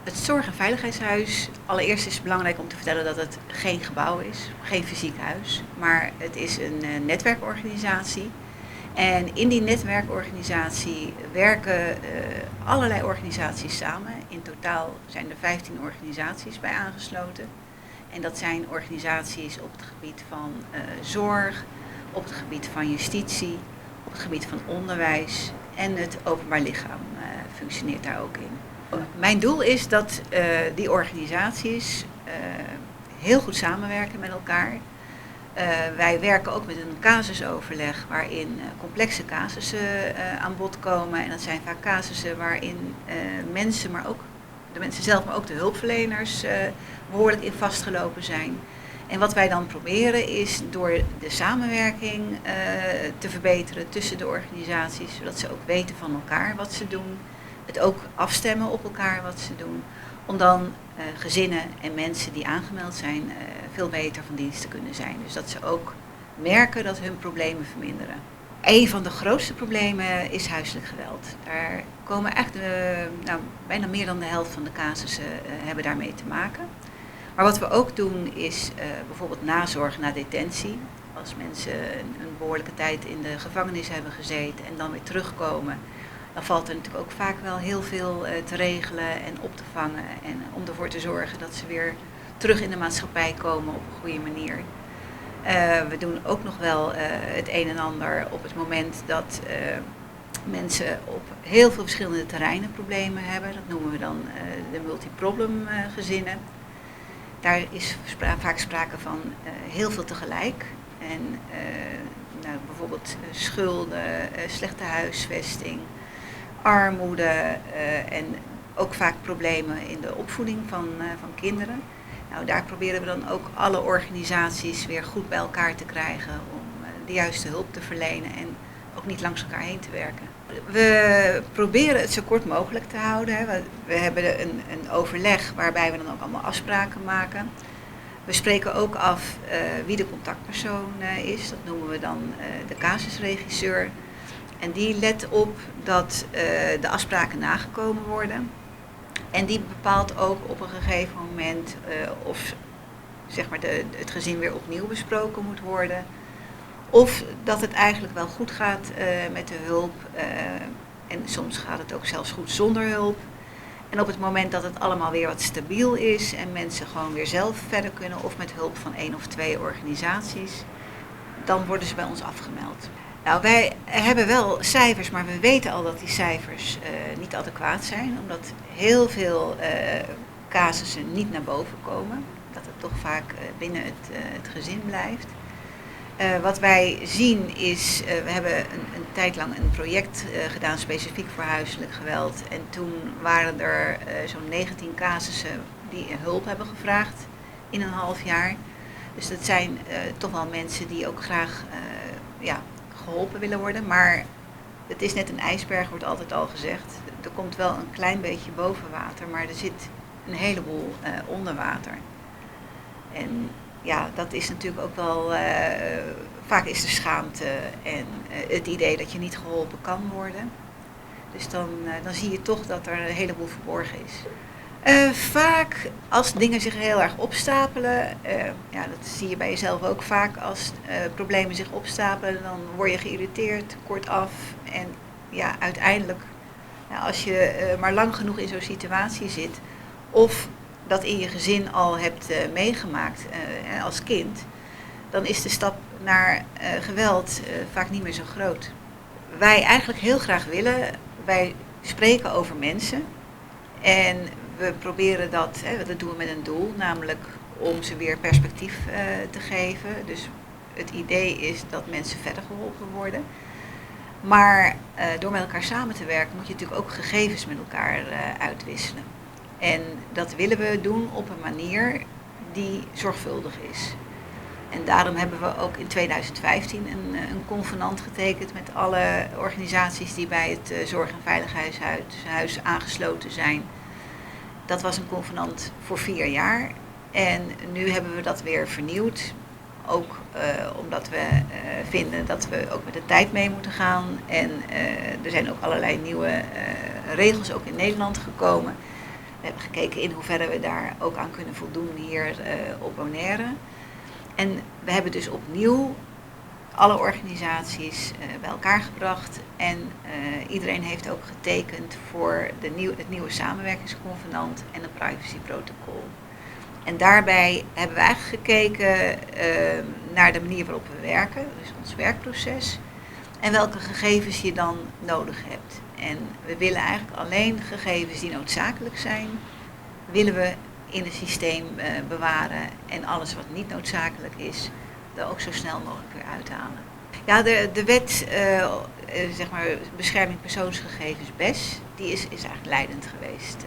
Het Zorg- en Veiligheidshuis, allereerst is het belangrijk om te vertellen dat het geen gebouw is, geen fysiek huis, maar het is een netwerkorganisatie. En in die netwerkorganisatie werken allerlei organisaties samen. In totaal zijn er 15 organisaties bij aangesloten. En dat zijn organisaties op het gebied van zorg, op het gebied van justitie, op het gebied van onderwijs en het openbaar lichaam functioneert daar ook in. Mijn doel is dat die organisaties heel goed samenwerken met elkaar. Wij werken ook met een casusoverleg waarin complexe casussen aan bod komen. En dat zijn vaak casussen waarin mensen, maar ook de mensen zelf, maar ook de hulpverleners behoorlijk in vastgelopen zijn. En wat wij dan proberen is door de samenwerking te verbeteren tussen de organisaties, zodat ze ook weten van elkaar wat ze doen. Het ook afstemmen op elkaar wat ze doen. Om dan gezinnen en mensen die aangemeld zijn veel beter van dienst te kunnen zijn. Dus dat ze ook merken dat hun problemen verminderen. Een van de grootste problemen is huiselijk geweld. Daar komen echt bijna meer dan de helft van de casussen hebben daarmee te maken. Maar wat we ook doen is bijvoorbeeld nazorg na detentie. Als mensen een behoorlijke tijd in de gevangenis hebben gezeten en dan weer terugkomen, dan valt er natuurlijk ook vaak wel heel veel te regelen en op te vangen. En om ervoor te zorgen dat ze weer terug in de maatschappij komen op een goede manier. We doen ook nog wel het een en ander op het moment dat mensen op heel veel verschillende terreinen problemen hebben. Dat noemen we dan de multiproblem gezinnen. Daar is vaak sprake van heel veel tegelijk. En bijvoorbeeld schulden, slechte huisvesting, armoede en ook vaak problemen in de opvoeding van kinderen. Nou, daar proberen we dan ook alle organisaties weer goed bij elkaar te krijgen om de juiste hulp te verlenen en ook niet langs elkaar heen te werken. We proberen het zo kort mogelijk te houden. Hè. We hebben een overleg waarbij we dan ook allemaal afspraken maken. We spreken ook af wie de contactpersoon is. Dat noemen we dan de casusregisseur. En die let op dat de afspraken nagekomen worden. En die bepaalt ook op een gegeven moment of zeg maar het gezin weer opnieuw besproken moet worden. Of dat het eigenlijk wel goed gaat met de hulp. En soms gaat het ook zelfs goed zonder hulp. En op het moment dat het allemaal weer wat stabiel is en mensen gewoon weer zelf verder kunnen of met hulp van 1 of 2 organisaties, dan worden ze bij ons afgemeld. Nou, wij hebben wel cijfers, maar we weten al dat die cijfers niet adequaat zijn, omdat heel veel casussen niet naar boven komen. Dat het toch vaak binnen het gezin blijft. Wat wij zien is, we hebben een tijd lang een project gedaan specifiek voor huiselijk geweld. En toen waren er zo'n 19 casussen die hulp hebben gevraagd in een half jaar. Dus dat zijn toch wel mensen die ook graag geholpen willen worden. Maar het is net een ijsberg, wordt altijd al gezegd. Er komt wel een klein beetje boven water, maar er zit een heleboel onder water. En ja, dat is natuurlijk ook wel, vaak is er schaamte en het idee dat je niet geholpen kan worden. Dus dan zie je toch dat er een heleboel verborgen is. Vaak als dingen zich heel erg opstapelen, dat zie je bij jezelf ook vaak, als problemen zich opstapelen, dan word je geïrriteerd, kortaf. En ja, uiteindelijk, als je maar lang genoeg in zo'n situatie zit, of dat in je gezin al hebt meegemaakt als kind, dan is de stap naar geweld vaak niet meer zo groot. Wij eigenlijk heel graag willen, wij spreken over mensen en we proberen dat doen we met een doel, namelijk om ze weer perspectief te geven. Dus het idee is dat mensen verder geholpen worden. Maar door met elkaar samen te werken moet je natuurlijk ook gegevens met elkaar uitwisselen. En dat willen we doen op een manier die zorgvuldig is. En daarom hebben we ook in 2015 een convenant getekend met alle organisaties die bij het Zorg- en Veiligheidshuis aangesloten zijn. Dat was een convenant voor 4 jaar. En nu hebben we dat weer vernieuwd. Ook omdat we vinden dat we ook met de tijd mee moeten gaan. En er zijn ook allerlei nieuwe regels ook in Nederland gekomen. We hebben gekeken in hoeverre we daar ook aan kunnen voldoen hier op Bonaire. En we hebben dus opnieuw alle organisaties bij elkaar gebracht. En iedereen heeft ook getekend voor het nieuwe samenwerkingsconvenant en een privacyprotocol. En daarbij hebben we eigenlijk gekeken naar de manier waarop we werken, dus ons werkproces. En welke gegevens je dan nodig hebt. En we willen eigenlijk alleen gegevens die noodzakelijk zijn, willen we in het systeem bewaren. En alles wat niet noodzakelijk is, er ook zo snel mogelijk weer uithalen. Ja, de wet zeg maar, bescherming persoonsgegevens, BES, die is eigenlijk leidend geweest